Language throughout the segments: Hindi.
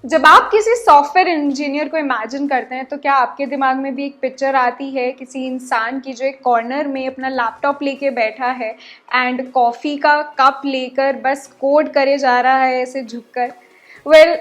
जब आप किसी सॉफ्टवेयर इंजीनियर को इमेजिन करते हैं तो क्या आपके दिमाग में भी एक पिक्चर आती है किसी इंसान की जो एक कॉर्नर में अपना लैपटॉप लेके बैठा है एंड कॉफ़ी का कप लेकर बस कोड करे जा रहा है ऐसे झुककर? वेल,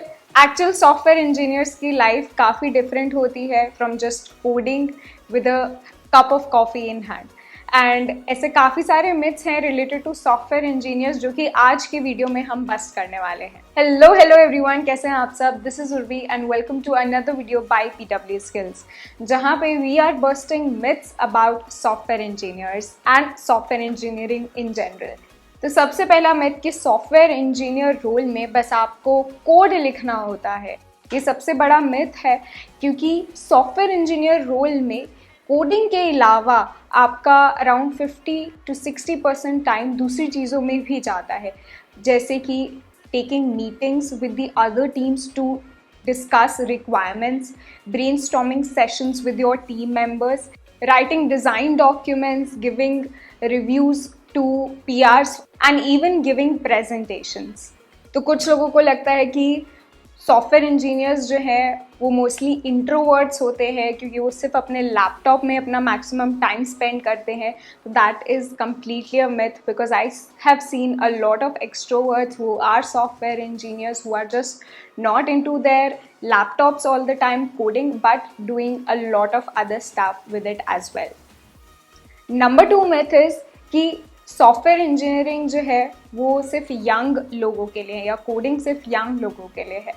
एक्चुअल सॉफ्टवेयर इंजीनियर्स की लाइफ काफ़ी डिफरेंट होती है from just coding with a cup of coffee in hand. And ऐसे काफ़ी सारे मिथ्स हैं रिलेटेड टू सॉफ्टवेयर इंजीनियर्स जो कि आज की वीडियो में हम बस्ट करने वाले हैं। हेलो एवरीवन, कैसे हैं आप सब? This is Urvi and welcome to another video by PW skills, जहां पे we are busting myths about software engineers and software engineering in general. तो सबसे पहला मिथ कि सॉफ्टवेयर इंजीनियर रोल में बस आपको कोड लिखना होता है, ये सबसे बड़ा मिथ है, क्योंकि सॉफ्टवेयर इंजीनियर रोल में कोडिंग के अलावा आपका अराउंड 50 to 60% टाइम दूसरी चीज़ों में भी जाता है, जैसे कि taking meetings with the other teams to discuss requirements, brainstorming sessions with your team members, writing design documents, giving reviews to PRs and even giving presentations. तो कुछ लोगों को लगता है कि सॉफ्टवेयर इंजीनियर्स जो हैं वो मोस्टली इंट्रोवर्ट्स होते हैं क्योंकि वो सिर्फ अपने लैपटॉप में अपना मैक्सिमम टाइम स्पेंड करते हैं। तो that is completely a myth, because I have seen a lot of extroverts who are software engineers who are just not into their laptops all the time coding but doing a lot of other stuff with it as well. Number 2 myth is कि सॉफ्टवेयर इंजीनियरिंग जो है वो सिर्फ यंग लोगों के लिए है या कोडिंग सिर्फ यंग लोगों के लिए है,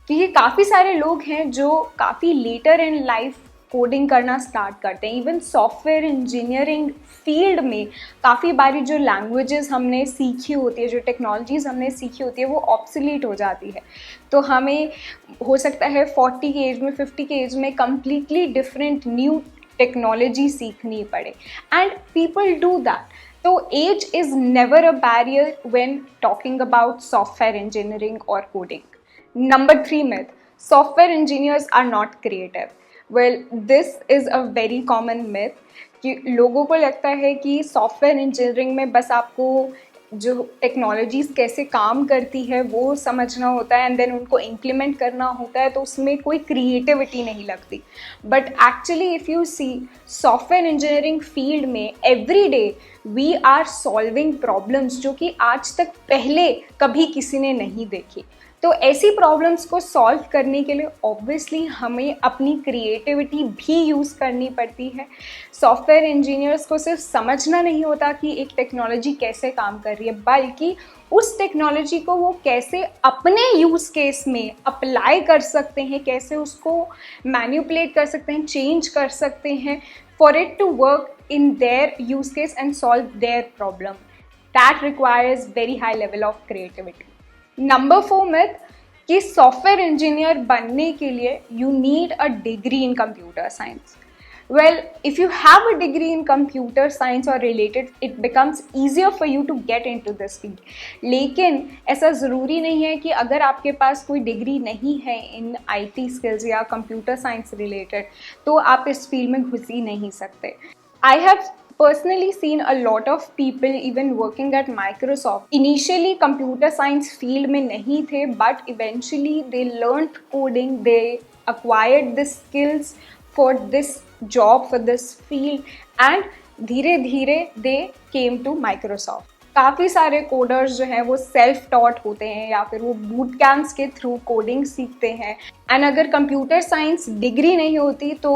क्योंकि काफ़ी सारे लोग हैं जो काफ़ी लेटर इन लाइफ कोडिंग करना स्टार्ट करते हैं। इवन सॉफ्टवेयर इंजीनियरिंग फील्ड में काफ़ी बारी जो लैंग्वेजेस हमने सीखी होती है, जो टेक्नोलॉजीज़ हमने सीखी होती है, वो ऑब्सोलीट हो जाती है। तो हमें हो सकता है 40 की एज में, 50 की एज में कम्प्लीटली डिफरेंट न्यू टेक्नोलॉजी सीखनी पड़े, एंड पीपल डू दैट। तो age is never a barrier when talking about software engineering or coding. Number 3 myth: software engineers are not creative. Well, this is a very common myth कि लोगों को लगता है कि सॉफ्टवेयर इंजीनियरिंग में बस आपको जो टेक्नोलॉजीज़ कैसे काम करती है वो समझना होता है एंड देन उनको इम्प्लीमेंट करना होता है, तो उसमें कोई क्रिएटिविटी नहीं लगती। But actually if you see software engineering field में every day we are solving problems जो कि आज तक पहले कभी किसी ने नहीं देखी। तो ऐसी प्रॉब्लम्स को सॉल्व करने के लिए ऑब्वियसली हमें अपनी क्रिएटिविटी भी यूज़ करनी पड़ती है। सॉफ्टवेयर इंजीनियर्स को सिर्फ समझना नहीं होता कि एक टेक्नोलॉजी कैसे काम कर रही है, बल्कि उस टेक्नोलॉजी को वो कैसे अपने यूज़ केस में अप्लाई कर सकते हैं, कैसे उसको मैनिपुलेट कर सकते हैं, चेंज कर सकते हैं for it to work in their use case and solve their problem. That requires very high level of creativity. Number 4 myth कि सॉफ्टवेयर इंजीनियर बनने के लिए you need a degree in computer science. Well, if you have a degree in computer science or related, it becomes easier for you to get into this field. लेकिन ऐसा ज़रूरी नहीं है कि अगर आपके पास कोई डिग्री नहीं है इन IT skills या कंप्यूटर साइंस रिलेटेड तो आप इस फील्ड में घुस ही नहीं सकते। I have personally seen a lot of people even working at Microsoft. Initially computer science field में नहीं थे, but eventually they learned coding, they acquired the skills for this job, for this field, and धीरे धीरे they came to Microsoft. काफ़ी सारे कोडर्स जो हैं वो सेल्फ टॉट होते हैं या फिर वो बूट कैंप्स के थ्रू कोडिंग सीखते हैं। एंड अगर कंप्यूटर साइंस डिग्री नहीं होती तो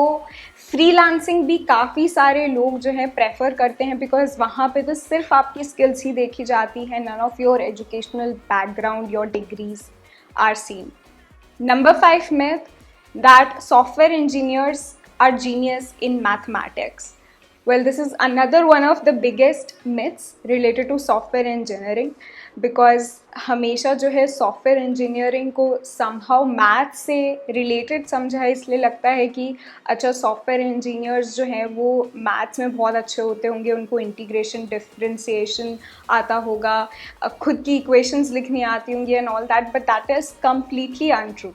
फ्रीलांसिंग भी काफ़ी सारे लोग जो हैं प्रेफर करते हैं, बिकॉज वहाँ पे तो सिर्फ आपकी स्किल्स ही देखी जाती है, none of your educational background, your degrees are seen. Number 5 myth that software engineers are genius in mathematics. Well, this is another one of the biggest myths related to software engineering, because हमेशा जो है सॉफ्टवेयर इंजीनियरिंग को somehow मैथ से रिलेटेड समझा है, इसलिए लगता है कि अच्छा सॉफ्टवेयर इंजीनियर्स जो हैं वो मैथ्स में बहुत अच्छे होते होंगे, उनको इंटीग्रेशन डिफरेंशिएशन आता होगा, खुद की इक्वेशंस लिखनी आती होंगी and all that, but that is completely untrue.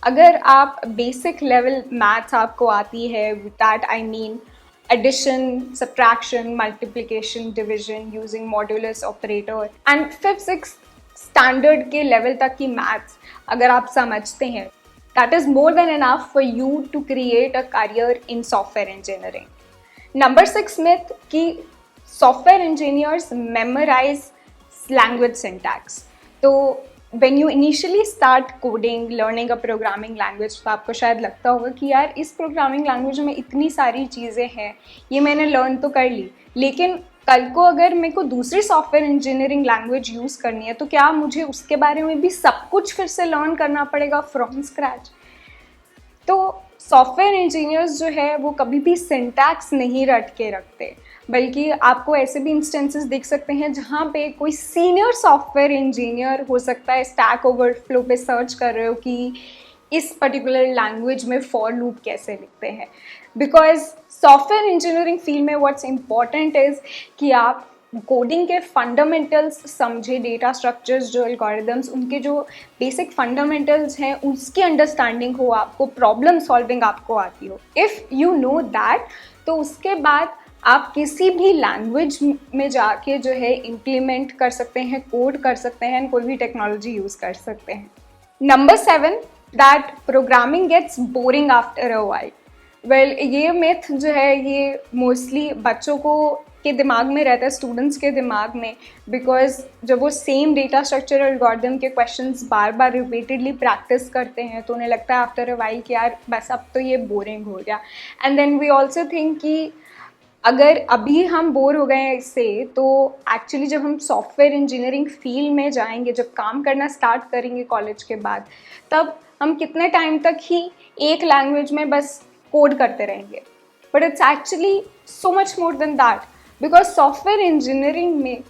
अगर आप बेसिक लेवल मैथ्स आपको आती है, that I mean addition, subtraction, multiplication, division using modulus operator, and 5th, 6th standard के लेवल तक की मैथ्स अगर आप समझते हैं, that is more than enough for you to create a career in software engineering. Number 6 myth कि software engineers memorise language syntax. तो when you initially start coding, learning a programming language, तो आपको शायद लगता होगा कि यार इस प्रोग्रामिंग लैंग्वेज में इतनी सारी चीज़ें हैं, ये मैंने लर्न तो कर ली, लेकिन कल को अगर मेरे को दूसरी सॉफ्टवेयर इंजीनियरिंग लैंग्वेज यूज़ करनी है तो क्या मुझे उसके बारे में भी सब कुछ फिर से लर्न करना पड़ेगा फ्रॉम स्क्रैच? तो सॉफ्टवेयर इंजीनियर्स जो है वो कभी भी सिंटैक्स नहीं रट के रखते, बल्कि आपको ऐसे भी इंस्टेंसेस देख सकते हैं जहाँ पे कोई सीनियर सॉफ्टवेयर इंजीनियर हो सकता है स्टैक ओवरफ्लो पे सर्च कर रहे हो कि इस पर्टिकुलर लैंग्वेज में फॉर लूप कैसे लिखते हैं। बिकॉज सॉफ्टवेयर इंजीनियरिंग फील्ड में व्हाट्स इम्पॉर्टेंट इज़ कि आप कोडिंग के फंडामेंटल्स समझे, डेटा स्ट्रक्चर्स, जो एल्गोरिदम्स, उनके जो बेसिक फंडामेंटल्स हैं उसकी अंडरस्टैंडिंग हो, आपको प्रॉब्लम सॉल्विंग आपको आती हो। इफ़ यू नो दैट, तो उसके बाद आप किसी भी लैंग्वेज में जाके जो है इम्प्लीमेंट कर सकते हैं, कोड कर सकते हैं, कोई भी टेक्नोलॉजी यूज़ कर सकते हैं। Number 7 that programming gets boring after a while. Well, ये मिथ जो है ये मोस्टली बच्चों को के दिमाग में रहता है, स्टूडेंट्स के दिमाग में, बिकॉज जब वो सेम डेटा स्ट्रक्चर एल्गोरिथम के क्वेश्चंस बार बार रिपीटेडली प्रैक्टिस करते हैं तो उन्हें लगता है आफ्टर अ व्हाइल कि यार बस अब तो ये बोरिंग हो गया। And then we also think कि अगर अभी हम बोर हो गए हैं इससे, तो एक्चुअली जब हम सॉफ्टवेयर इंजीनियरिंग फील्ड में जाएंगे, जब काम करना स्टार्ट करेंगे कॉलेज के बाद, तब हम कितने टाइम तक ही एक लैंग्वेज में बस कोड करते रहेंगे। But it's actually so much more than that, because software engineering में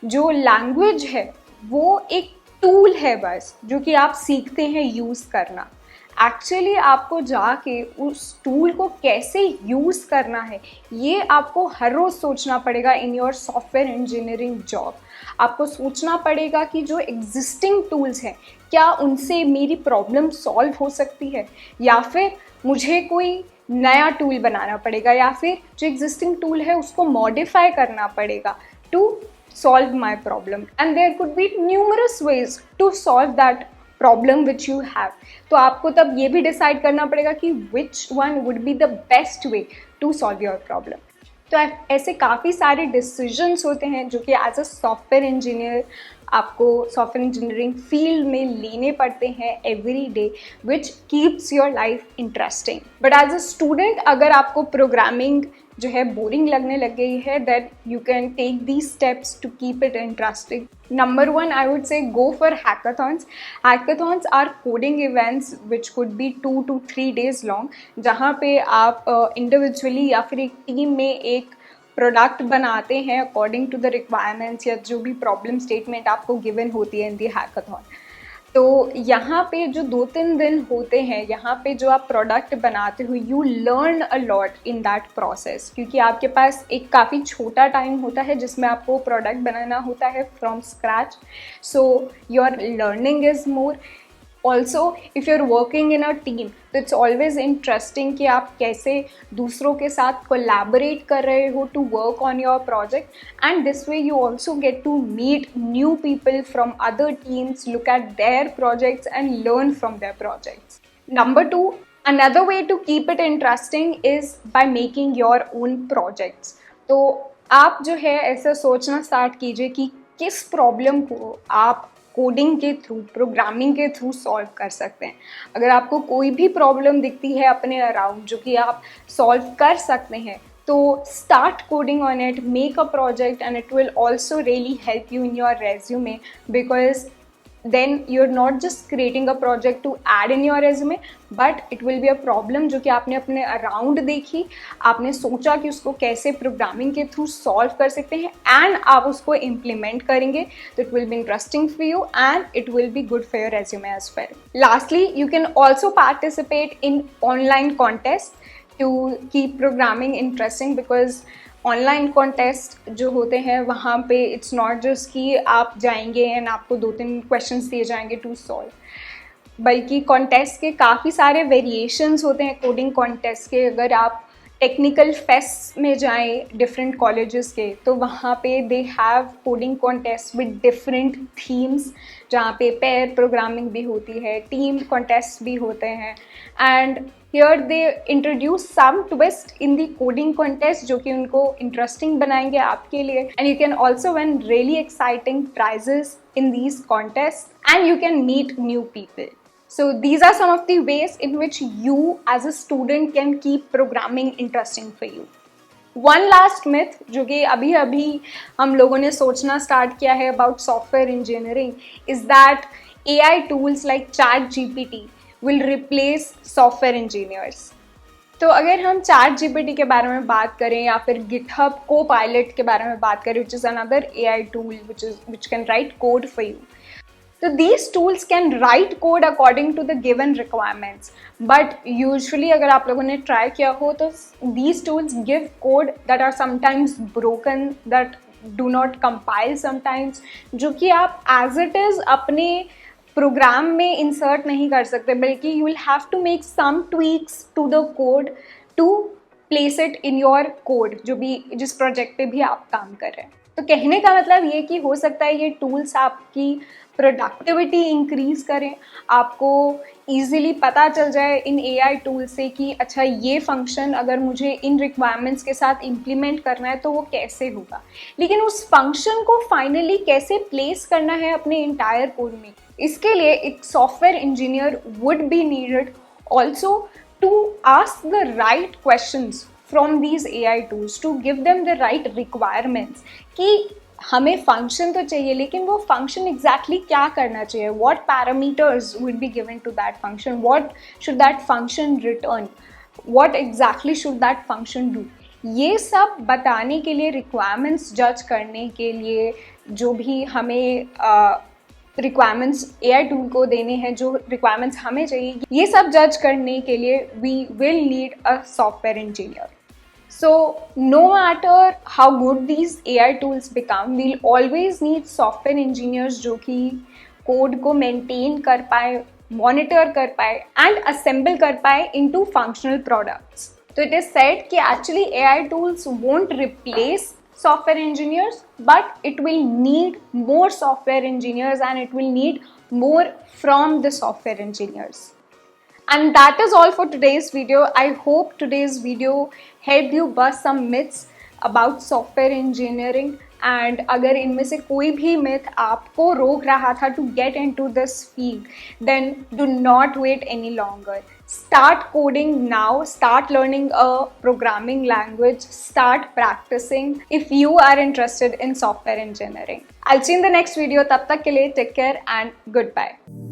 जो लैंग्वेज है वो एक टूल है बस, जो कि आप सीखते हैं यूज़ करना। एक्चुअली आपको जाके उस टूल को कैसे यूज़ करना है ये आपको हर रोज़ सोचना पड़ेगा in your software engineering job. आपको सोचना पड़ेगा कि जो एग्जिस्टिंग टूल्स हैं क्या उनसे मेरी प्रॉब्लम सॉल्व हो सकती है, या फिर मुझे कोई नया टूल बनाना पड़ेगा, या फिर जो एग्जिस्टिंग टूल है उसको मॉडिफाई करना पड़ेगा to solve my problem. And there could be numerous ways to solve that problem which you have. तो आपको तब ये भी डिसाइड करना पड़ेगा कि which one would be the best way to solve your problem. तो ऐसे काफ़ी सारे डिसीजंस होते हैं जो कि एज अ सॉफ्टवेयर इंजीनियर आपको सॉफ्टवेयर इंजीनियरिंग फील्ड में लेने पड़ते हैं every day, which keeps your life interesting. But as a student अगर आपको प्रोग्रामिंग जो है बोरिंग लगने लग गई है, that you can take these steps to keep it interesting. Number 1, I would say go for hackathons. Hackathons are coding events which could be 2 to 3 days long, जहाँ पे आप इंडिविजुअली या फिर एक टीम में एक प्रोडक्ट बनाते हैं अकॉर्डिंग टू द रिक्वायरमेंट्स या जो भी प्रॉब्लम स्टेटमेंट आपको गिवन होती है इन दी हैकाथॉन। तो यहाँ पे जो 2-3 दिन होते हैं, यहाँ पे जो आप प्रोडक्ट बनाते हो, you learn a lot in that process, क्योंकि आपके पास एक काफ़ी छोटा टाइम होता है जिसमें आपको प्रोडक्ट बनाना होता है from scratch. So your learning is more. Also if you are working in a team, तो इट्स ऑलवेज इंटरेस्टिंग कि आप कैसे दूसरों के साथ कोलैबोरेट कर रहे हो to work on your project, and this way you also get to meet new people from other teams, look at their projects and learn from their projects. Number 2, another way to keep it interesting is by making your own projects. तो आप जो है ऐसा सोचना स्टार्ट कीजिए कि किस प्रॉब्लम को आप कोडिंग के थ्रू, प्रोग्रामिंग के थ्रू सॉल्व कर सकते हैं। अगर आपको कोई भी प्रॉब्लम दिखती है अपने अराउंड जो कि आप सॉल्व कर सकते हैं, तो start coding on it, make a project, and it will also really help you in your resume, because then you're not just creating a project to add in your resume, but it will be a problem जो कि आपने अपने अराउंड देखी, आपने सोचा कि उसको कैसे प्रोग्रामिंग के थ्रू सॉल्व कर सकते हैं, एंड आप उसको इम्प्लीमेंट करेंगे, तो it will be interesting for you and it will be good for your resume as well. Lastly, you can also participate in online contest to keep programming interesting, because online contest जो होते हैं वहाँ पे इट्स नॉट जस्ट कि आप जाएंगे एंड आपको 2-3 क्वेश्चंस दिए जाएंगे टू सॉल्व, बल्कि कॉन्टेस्ट के काफ़ी सारे वेरिएशंस होते हैं कोडिंग कॉन्टेस्ट के। अगर आप टेक्निकल फेस्ट में जाएं डिफरेंट कॉलेजेस के, तो वहाँ पे they have coding contest with different themes, जहाँ पे पेयर प्रोग्रामिंग भी होती है, टीम कॉन्टेस्ट भी होते हैं, and here they introduce some twist in the coding contest जो कि उनको इंटरेस्टिंग बनाएंगे आपके लिए, and you can also win really exciting prizes in these contests, and you can meet new people. So these are some of the ways in which you as a student can keep programming interesting for you. One last myth जो कि अभी हम लोगों ने सोचना स्टार्ट किया है about software engineering is that AI tools like ChatGPT will replace software engineers. तो अगर हम ChatGPT के बारे में बात करें या फिर GitHub Copilot के बारे में बात करें, which is another AI tool which can write code for you. So these tools can write code according to the given requirements. But usually अगर आप लोगों ने try किया हो तो these tools give code that are sometimes broken, that do not compile sometimes, जो कि आप as it is अपने प्रोग्राम में इंसर्ट नहीं कर सकते, बल्कि you will have to make some tweaks to the code to place it in your code, जो भी जिस प्रोजेक्ट पे भी आप काम कर रहे हैं. तो कहने का मतलब ये कि हो सकता है ये टूल्स आपकी प्रोडक्टिविटी इंक्रीज करें, आपको ईजिली पता चल जाए इन AI टूल से कि अच्छा ये फंक्शन अगर मुझे इन रिक्वायरमेंट्स के साथ इम्प्लीमेंट करना है तो वो कैसे होगा, लेकिन उस फंक्शन को फाइनली कैसे प्लेस करना है अपने इंटायर कोड में, इसके लिए एक software engineer would be needed also to ask the right questions from these AI tools, to give them the right requirements कि हमें फंक्शन तो चाहिए लेकिन वो फंक्शन एग्जैक्टली क्या करना चाहिए, what parameters would be given to that function, what should that function return, what exactly should that function do. ये सब बताने के लिए, रिक्वायरमेंट्स जज करने के लिए, जो भी हमें रिक्वायरमेंट्स AI टूल को देने हैं, जो रिक्वायरमेंट्स हमें चाहिए, ये सब जज करने के लिए we will need a software engineer. So no matter how good these AI tools become, we'll always need software engineers जो कि कोड को मेंटेन कर पाए, मॉनिटर कर पाए एंड असेंबल कर पाए into functional products. तो it is said कि actually AI tools won't replace software engineers, but it will need more software engineers and it will need more from the software engineers. And that is all for today's video. I hope today's video helped you bust some myths about software engineering. And अगर इनमें से कोई भी myth आपको रोक रहा था to get into this field, then do not wait any longer. Start coding now. Start learning a programming language. Start practicing if you are interested in software engineering. I'll see you in the next video. तब तक के लिए take care and goodbye.